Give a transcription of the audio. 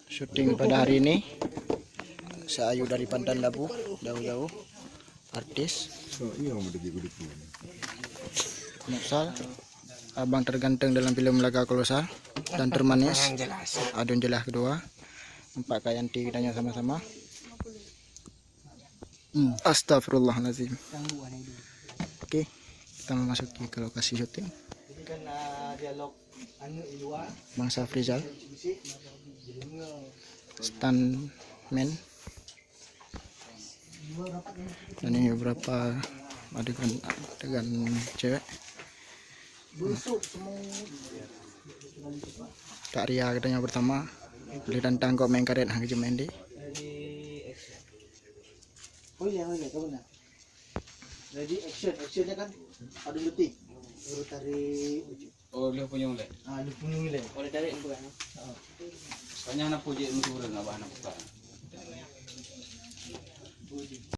syuting pada hari ini. Saya Ayu dari Pandan Labu, jauh-jauh. Artis. Muksal, abang terganteng dalam film Laga Kolosal dan termanis. Adun jelas kedua. Empat Kayanti kitanya sama-sama. Astagfirullahaladzim. Oke, kita memasuki ke lokasi syuting. Bang Safrizal, stuntman. Dan ini beberapa adegan cewek. Kak Ria katanya pertama. Boleh tantang kok main karet hang jemendi. Oh iya kau benar. Jadi actionnya kan ada detik. Baru tarik. Oh, dia punya mulai. Dia punya mulai. Oleh tarik bukan. Soalnya anak puji itu udah nggak bahan apa.